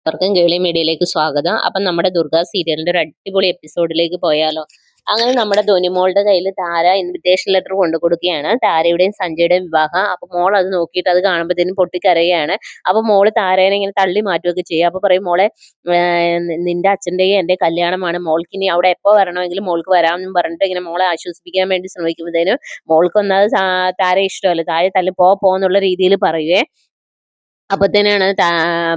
എല്ലാവർക്കും കേളി മീഡിയയിലേക്ക് സ്വാഗതം. അപ്പം നമ്മുടെ ദുർഗ സീരിയലിന്റെ ഒരു അടിപൊളി എപ്പിസോഡിലേക്ക് പോയാലോ? അങ്ങനെ നമ്മുടെ ധോനിമോളുടെ കയ്യിൽ താര ഇൻവിറ്റേഷൻ ലെറ്റർ കൊണ്ടു കൊടുക്കുകയാണ്. താരയുടെയും സഞ്ജയുടെയും വിവാഹം. അപ്പൊ മോൾ അത് നോക്കിയിട്ട് അത് കാണുമ്പോഴത്തേനും പൊട്ടിക്കരയാണ്. അപ്പൊ മോള് താരേനെ ഇങ്ങനെ തള്ളി മാറ്റുകയൊക്കെ ചെയ്യും. അപ്പൊ പറയും, മോളെ നിന്റെ അച്ഛന്റെയും എന്റെ കല്യാണമാണ്, മോൾക്ക് ഇനി അവിടെ എപ്പോ വരണമെങ്കിലും മോൾക്ക് വരാമെന്നും പറഞ്ഞിട്ട് ഇങ്ങനെ മോളെ ആശ്വസിപ്പിക്കാൻ വേണ്ടി ശ്രമിക്കുമ്പോഴത്തേനും മോൾക്ക് ഒന്നത് താര ഇഷ്ടമല്ല. താര തല്ലി പോന്നുള്ള രീതിയിൽ പറയുവേ. അപ്പത്തേനാണ്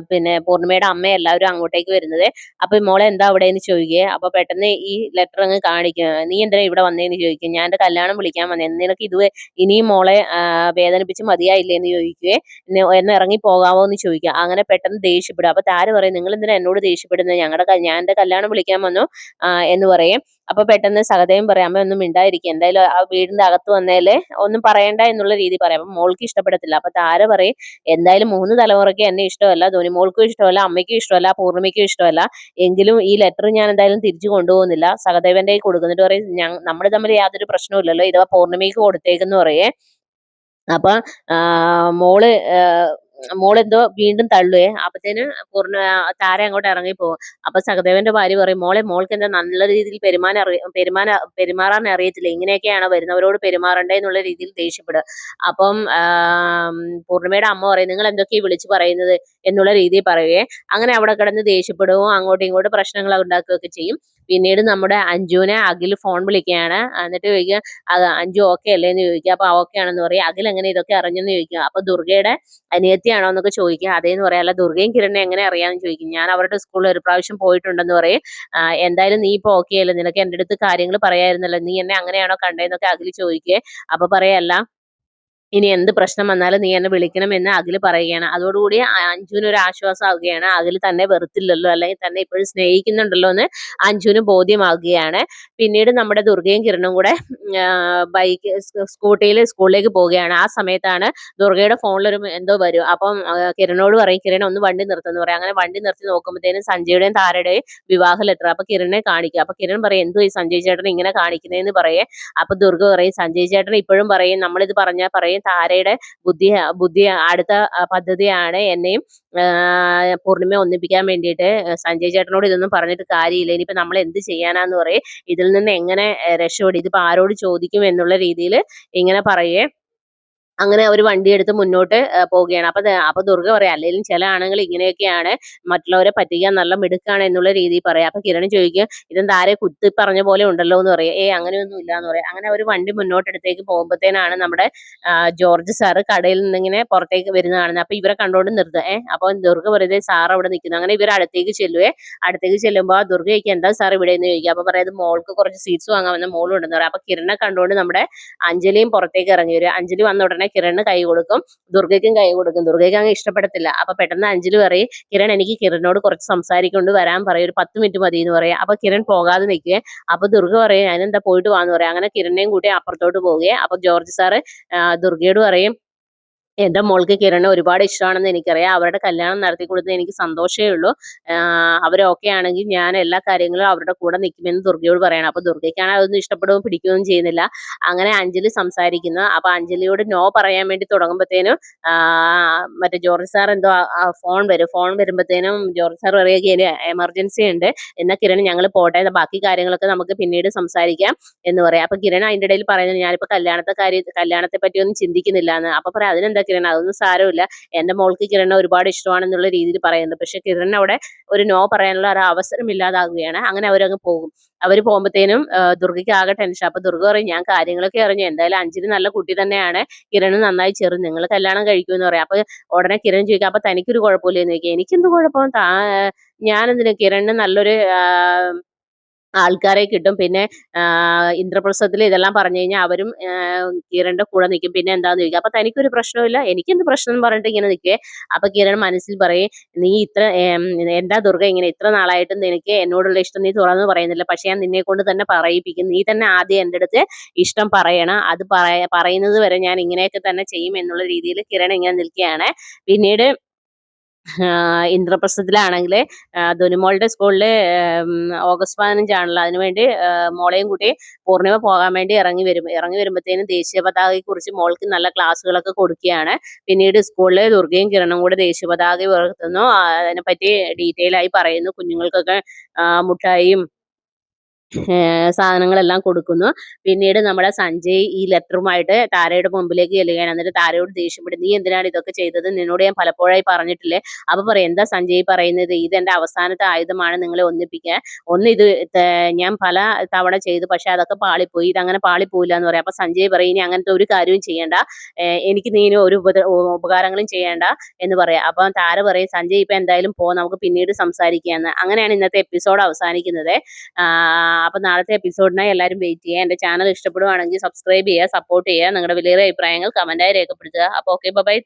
പിന്നെ പൂർണിമയുടെ അമ്മ എല്ലാവരും അങ്ങോട്ടേക്ക് വരുന്നത്. അപ്പൊ മോളെ എന്താ അവിടെ എന്ന് ചോദിക്കുക. അപ്പൊ പെട്ടെന്ന് ഈ ലെറ്റർ അങ്ങ് കാണിക്കുക. നീ എന്തിനാ ഇവിടെ വന്നേന്ന് ചോദിക്കും. ഞാൻ എന്റെ കല്യാണം വിളിക്കാൻ വന്നേ, നിനക്ക് ഇത് ഇനിയും മോളെ വേദനിപ്പിച്ച് മതിയായില്ലേ എന്ന് ചോദിക്കുകയെ. എന്ന് ഇറങ്ങി പോകാവോ എന്ന് ചോദിക്കുക. അങ്ങനെ പെട്ടെന്ന് ദേഷ്യപ്പെടുക. അപ്പൊ താര പറയും, നിങ്ങൾ എന്തിനാ എന്നോട് ദേഷ്യപ്പെടുന്നത്, ഞാൻ എന്റെ കല്യാണം വിളിക്കാൻ വന്നു എന്ന് പറയും. അപ്പൊ പെട്ടെന്ന് സഹദേവൻ പറയാം, അമ്മ ഒന്നും മിണ്ടായിരിക്കും, എന്തായാലും ആ വീടിന്റെ അകത്ത് വന്നേലേ ഒന്നും പറയണ്ട എന്നുള്ള രീതി പറയാം. അപ്പൊ മോൾക്ക് ഇഷ്ടപ്പെടത്തില്ല. അപ്പൊ താര പറയും, എന്തായാലും 3 തലമുറയ്ക്ക് എന്നെ ഇഷ്ടമല്ല, ധോനിമോൾക്കും ഇഷ്ടമല്ല, അമ്മയ്ക്കും ഇഷ്ടമല്ല, പൂർണിമയ്ക്കും ഇഷ്ടമല്ല, എങ്കിലും ഈ ലെറ്റർ ഞാൻ എന്തായാലും തിരിച്ചു കൊണ്ടുപോകുന്നില്ല, സഹദേവന്റെ കയ്യിൽ കൊടുക്കുന്നിട്ട് പറയും, നമ്മൾ തമ്മിൽ യാതൊരു പ്രശ്നവും ഇല്ലല്ലോ, ഇത് പൂർണിമയ്ക്ക് കൊടുത്തേക്കെന്ന് പറയേ. അപ്പൊ മോള് മോളെന്തോ വീണ്ടും തള്ളുവേ. അപ്പത്തേന് താര അങ്ങോട്ട് ഇറങ്ങിപ്പോകും. അപ്പൊ സഹദേവന്റെ ഭാര്യ പറയും, മോൾക്ക് എന്താ നല്ല രീതിയിൽ പെരുമാറാൻ അറിയത്തില്ല, ഇങ്ങനെയൊക്കെയാണ് വരുന്നവരോട് പെരുമാറണ്ടേ എന്നുള്ള രീതിയിൽ ദേഷ്യപ്പെടുക. അപ്പം പൂർണിമയുടെ അമ്മ പറയും, നിങ്ങൾ എന്തൊക്കെയാ വിളിച്ചു പറയുന്നത് എന്നുള്ള രീതിയിൽ പറയുവേ. അങ്ങനെ അവിടെ കിടന്ന് ദേഷ്യപ്പെടുകയും അങ്ങോട്ടും ഇങ്ങോട്ടും പ്രശ്നങ്ങൾ ഉണ്ടാക്കുകയൊക്കെ ചെയ്യും. പിന്നീട് നമ്മുടെ അഞ്ജുവിനെ അഖിൽ ഫോൺ വിളിക്കുകയാണ്. എന്നിട്ട് ചോദിക്കുക, അഞ്ജു ഓക്കെ അല്ലേ എന്ന് ചോദിക്കുക. അപ്പൊ ഓക്കെ ആണെന്ന് പറയും. അഖിൽ എങ്ങനെ ഇതൊക്കെ അറിഞ്ഞെന്ന് ചോദിക്കുക. അപ്പൊ ദുർഗയുടെ അനിയത്തിയാണോ എന്നൊക്കെ ചോദിക്കുക. അതേന്ന് പറയാം. അല്ല, ദുർഗയും കിരണിനെ എങ്ങനെ അറിയാമെന്ന് ചോദിക്കും. ഞാൻ അവരുടെ സ്കൂളിൽ ഒരു പ്രാവശ്യം പോയിട്ടുണ്ടെന്ന് പറയും. എന്തായാലും നീ ഇപ്പൊ ഓക്കെ അല്ലേ, നിനക്ക് എൻ്റെ അടുത്ത് കാര്യങ്ങൾ പറയായിരുന്നല്ലോ, നീ എന്നെ അങ്ങനെയാണോ കണ്ടേന്നൊക്കെ അഖിൽ ചോദിക്കുക. അപ്പൊ പറയല്ല, ഇനി എന്ത് പ്രശ്നം വന്നാലും നീ എന്നെ വിളിക്കണമെന്ന് അഖിൽ പറയുകയാണ്. അതോടുകൂടി അഞ്ജുവിന് ഒരു ആശ്വാസമാവുകയാണ്. അഖിൽ തന്നെ വെറുത്തില്ലല്ലോ, അല്ലെങ്കിൽ തന്നെ ഇപ്പോഴും സ്നേഹിക്കുന്നുണ്ടല്ലോ എന്ന് അഞ്ജുവിന് ബോധ്യമാവുകയാണ്. പിന്നീട് നമ്മുടെ ദുർഗയും കിരണും കൂടെ സ്കൂട്ടിയിൽ സ്കൂളിലേക്ക് പോവുകയാണ്. ആ സമയത്താണ് ദുർഗയുടെ ഫോണിലൊരു എന്തോ വരും. അപ്പം കിരണോട് പറയും, കിരൺ ഒന്ന് വണ്ടി നിർത്തുന്നു പറയും. അങ്ങനെ വണ്ടി നിർത്തി നോക്കുമ്പോഴത്തേനും സഞ്ജയുടെയും താരയുടെയും വിവാഹ ലെറ്റർ. അപ്പൊ കിരണിനെ കാണിക്കുക. അപ്പൊ കിരൺ പറയും, എന്തോ ഈ സഞ്ജയ് ചേട്ടൻ ഇങ്ങനെ കാണിക്കുന്നതെന്ന് പറയേ. അപ്പൊ ദുർഗ പറയും, സഞ്ജയ് ചേട്ടൻ ഇപ്പോഴും പറയും, നമ്മളിത് പറഞ്ഞാൽ പറയും താരയുടെ ബുദ്ധി അടുത്ത പദ്ധതിയാണ് എന്നെയും പൂർണിമയെ ഒന്നിപ്പിക്കാൻ വേണ്ടിയിട്ട്. സഞ്ജയ് ചേട്ടനോട് ഇതൊന്നും പറഞ്ഞിട്ട് കാര്യമില്ല, ഇനിയിപ്പോ നമ്മൾ എന്ത് ചെയ്യാനാന്ന് പറയും. ഇതിൽ നിന്ന് എങ്ങനെ രക്ഷപ്പെടും, ഇതിപ്പോ ആരോട് ചോദിക്കും എന്നുള്ള രീതിയിൽ ഇങ്ങനെ പറയേ. അങ്ങനെ അവർ വണ്ടിയെടുത്ത് മുന്നോട്ട് പോവുകയാണ്. അപ്പൊ ദുർഗ പറയാം, അല്ലെങ്കിലും ചില ആണുങ്ങൾ ഇങ്ങനെയൊക്കെയാണ്, മറ്റുള്ളവരെ പറ്റിക്കാൻ നല്ല മിടുക്കാണ് എന്നുള്ള രീതിയിൽ പറയാം. അപ്പൊ കിരൺ ചോദിക്കും, ഇതെന്താ ആരെ കുത്തി പറഞ്ഞ പോലെ ഉണ്ടല്ലോ എന്ന് പറയാം. അങ്ങനെയൊന്നും ഇല്ല എന്ന് പറയാം. അങ്ങനെ ഒരു വണ്ടി മുന്നോട്ടെടുത്തേക്ക് പോകുമ്പോഴത്തേനാണ് നമ്മുടെ ജോർജ് സാറ് കടയിൽ നിന്നിങ്ങനെ പുറത്തേക്ക് വരുന്ന കാണുന്നത്. അപ്പൊ ഇവരെ കണ്ടോണ്ട് നിർത്തുക. അപ്പൊ ദുർഗ വെറുതെ സാർ അവിടെ നിൽക്കുന്നു. അങ്ങനെ ഇവർ അടുത്തേക്ക് ചെല്ലുവേ. അടുത്തേക്ക് ചെല്ലുമ്പോൾ ദുർഗയ്ക്ക് എന്താ സാർ ഇവിടെ എന്ന് ചോദിക്കുക. അപ്പൊ പറയാം, മോൾക്ക് കുറച്ച് സ്വീറ്റ്സ് വാങ്ങാൻ വന്ന മോളുണ്ടെന്ന് പറയാം. അപ്പൊ കിരണിനെ കണ്ടുകൊണ്ട് നമ്മുടെ അഞ്ജലിയും പുറത്തേക്ക് ഇറങ്ങി വരും. അഞ്ജലി വന്ന ഉടനെ കിരണിന് കൈ കൊടുക്കും, ദുർഗയ്ക്കും കൈ കൊടുക്കും. ദുർഗയ്ക്ക് അങ്ങ് ഇഷ്ടപ്പെടത്തില്ല. അപ്പൊ പെട്ടെന്ന് അഞ്ജലി പറയും, കിരൺ എനിക്ക് കിരണിനോട് കുറച്ച് സംസാരിക്കൊണ്ട് വരാൻ പറയും, ഒരു 10 മിനിറ്റ് മതി എന്ന് പറയാം. അപ്പൊ കിരൺ പോകാതെ നിൽക്കുക. അപ്പൊ ദുർഗ പറയും, അതിനെന്താ പോയിട്ട് വാന്ന് പറയാം. അങ്ങനെ കിരണിനെയും കൂട്ടി അപ്പുറത്തോട്ട് പോവുകയെ. അപ്പൊ ജോർജ് സാറ് ദുർഗയോട് പറയും, എന്റെ മോൾക്ക് കിരണ് ഒരുപാട് ഇഷ്ടമാണെന്ന് എനിക്കറിയാം, അവരുടെ കല്യാണം നടത്തി കൊടുത്തത് എനിക്ക് സന്തോഷമേ ഉള്ളൂ, അവരൊക്കെ ആണെങ്കിൽ ഞാൻ എല്ലാ കാര്യങ്ങളും അവരുടെ കൂടെ നിൽക്കുമെന്ന് ദുർഗയോട് പറയണം. അപ്പൊ ദുർഗയ്ക്കാണ് അതൊന്നും ഇഷ്ടപ്പെടുകയും പിടിക്കുകയും ചെയ്യുന്നില്ല. അങ്ങനെ അഞ്ജലി സംസാരിക്കുന്നു. അപ്പൊ അഞ്ജലിയോട് നോ പറയാൻ വേണ്ടി തുടങ്ങുമ്പോഴത്തേനും മറ്റേ ജോർജ് സാർ എന്തോ ഫോൺ വരുമ്പോഴത്തേനും ജോർജ് സാർ പറയുക, എമർജൻസി ഉണ്ട്, എന്നാ കിരൺ ഞങ്ങൾ പോട്ടെ, ബാക്കി കാര്യങ്ങളൊക്കെ നമുക്ക് പിന്നീട് സംസാരിക്കാം എന്ന് പറയാം. അപ്പൊ കിരൺ അതിന്റെ ഇടയിൽ പറയുന്നത്, ഞാനിപ്പോ കല്യാണത്തെ പറ്റിയൊന്നും ചിന്തിക്കുന്നില്ല എന്ന്. അപ്പൊ പറയാം, അതിനെന്താ കിരൺ, അതൊന്നും സാരമില്ല, എന്റെ മോൾക്ക് കിരണിനെ ഒരുപാട് ഇഷ്ടമാണെന്നുള്ള രീതിയിൽ പറയുന്നുണ്ട്. പക്ഷെ കിരൺ അവിടെ ഒരു നോ പറയാനുള്ള ഒരു അവസരം ഇല്ലാതാകുകയാണ്. അങ്ങനെ അവരങ്ങ് പോകും. അവർ പോകുമ്പോഴത്തേനും ദുർഗയ്ക്ക് ആകെ ടെൻഷൻ. അപ്പൊ ദുർഗ പറയും, ഞാൻ കാര്യങ്ങളൊക്കെ അറിഞ്ഞു, എന്തായാലും അഞ്ജലി നല്ല കുട്ടി തന്നെയാണ്, കിരണ് നന്നായി ചെറു, നിങ്ങൾ കല്യാണം കഴിക്കുമെന്ന് പറയാം. അപ്പൊ ഉടനെ കിരൺ ചോദിക്കുക, അപ്പൊ തനിക്കൊരു കുഴപ്പമില്ലെന്ന് ചോദിക്കുക. എനിക്കെന്ത് കുഴപ്പം, ഞാനെന്തിനാ, കിരണിന് നല്ലൊരു ആൾക്കാരെ കിട്ടും, പിന്നെ ഇന്ദ്രപ്രസ്ഥത്തിൽ ഇതെല്ലാം പറഞ്ഞു കഴിഞ്ഞാൽ അവരും കിരണിന്റെ കൂടെ നിൽക്കും, പിന്നെ എന്താന്ന് ചോദിക്കുക. അപ്പൊ തനിക്കൊരു പ്രശ്നമില്ല, എനിക്കെന്ത് പ്രശ്നം എന്ന് പറഞ്ഞിട്ട് ഇങ്ങനെ നിൽക്കേ. അപ്പൊ കിരൺ മനസ്സിൽ പറയും, നീ എന്താ ദുർഗ ഇങ്ങനെ ഇത്ര നാളായിട്ടും നിനക്ക് എന്നോടുള്ള ഇഷ്ടം നീ തുറന്നു പറയുന്നില്ല, പക്ഷെ ഞാൻ നിന്നെ കൊണ്ട് തന്നെ പറയിപ്പിക്കും, നീ തന്നെ ആദ്യം എൻ്റെ അടുത്ത് ഇഷ്ടം പറയണം, അത് പറയുന്നത് വരെ ഞാൻ ഇങ്ങനെയൊക്കെ തന്നെ ചെയ്യും എന്നുള്ള രീതിയിൽ കിരൺ ഇങ്ങനെ നിൽക്കുകയാണ്. പിന്നീട് ഇന്ദ്രപ്രസ്ഥത്തിലാണെങ്കില് ധുനുമോളുടെ സ്കൂളില് ഓഗസ്റ്റ് 15 അതിനുവേണ്ടി മോളെയും കൂട്ടി പൂർണിമ പോകാൻ വേണ്ടി ഇറങ്ങി വരുമ്പോഴത്തേനും ദേശീയ പതാകയെ കുറിച്ച് മോൾക്ക് നല്ല ക്ലാസ്സുകളൊക്കെ കൊടുക്കുകയാണ്. പിന്നീട് സ്കൂളില് ദുർഗയും കിരണും കൂടെ ദേശീയ പതാക ഉയർത്തുന്നു. അതിനെപ്പറ്റി ഡീറ്റെയിൽ ആയി പറയുന്നു. കുഞ്ഞുങ്ങൾക്കൊക്കെ മുട്ടായിയും സാധനങ്ങളെല്ലാം കൊടുക്കുന്നു. പിന്നീട് നമ്മുടെ സഞ്ജയ് ഈ ലെറ്ററുമായിട്ട് താരയുടെ മുമ്പിലേക്ക് ചെല്ലുകയാണ്. എന്നിട്ട് താരയോട് ദേഷ്യപ്പെടും, നീ എന്തിനാണ് ഇതൊക്കെ ചെയ്തത്, നിന്നോട് ഞാൻ പലപ്പോഴായി പറഞ്ഞിട്ടില്ലേ. അപ്പൊ പറയും, എന്താ സഞ്ജയ് പറയുന്നത്, ഇതെന്റെ അവസാനത്തെ ആയുധമാണ് നിങ്ങളെ ഒന്നിപ്പിക്കാൻ. ഇത് ഞാൻ പല തവണ ചെയ്തു, പക്ഷെ അതൊക്കെ പാളിപ്പോയി, ഇതങ്ങനെ പാളിപ്പോയില്ല എന്ന് പറയാം. അപ്പൊ സഞ്ജയ് പറയും, ഇനി അങ്ങനത്തെ ഒരു കാര്യവും ചെയ്യണ്ട, എനിക്ക് നീ ഇനി ഒരു ഉപകാരങ്ങളും ചെയ്യേണ്ട എന്ന് പറയാം. അപ്പം താര പറയും, സഞ്ജയ് ഇപ്പൊ എന്തായാലും നമുക്ക് പിന്നീട് സംസാരിക്കാന്ന്. അങ്ങനെയാണ് ഇന്നത്തെ എപ്പിസോഡ് അവസാനിക്കുന്നത്. അപ്പൊ നാളത്തെ എപ്പിസോഡിനായി എല്ലാവരും വെയിറ്റ് ചെയ്യുക. എന്റെ ചാനൽ ഇഷ്ടപ്പെടുവാണെങ്കിൽ സബ്സ്ക്രൈബ് ചെയ്യുക, സപ്പോർട്ട് ചെയ്യുക. നിങ്ങളുടെ വിലയേറിയ അഭിപ്രായങ്ങൾ കമന്റായി രേഖപ്പെടുത്തുക. അപ്പോൾ ഓക്കെ, ബൈ.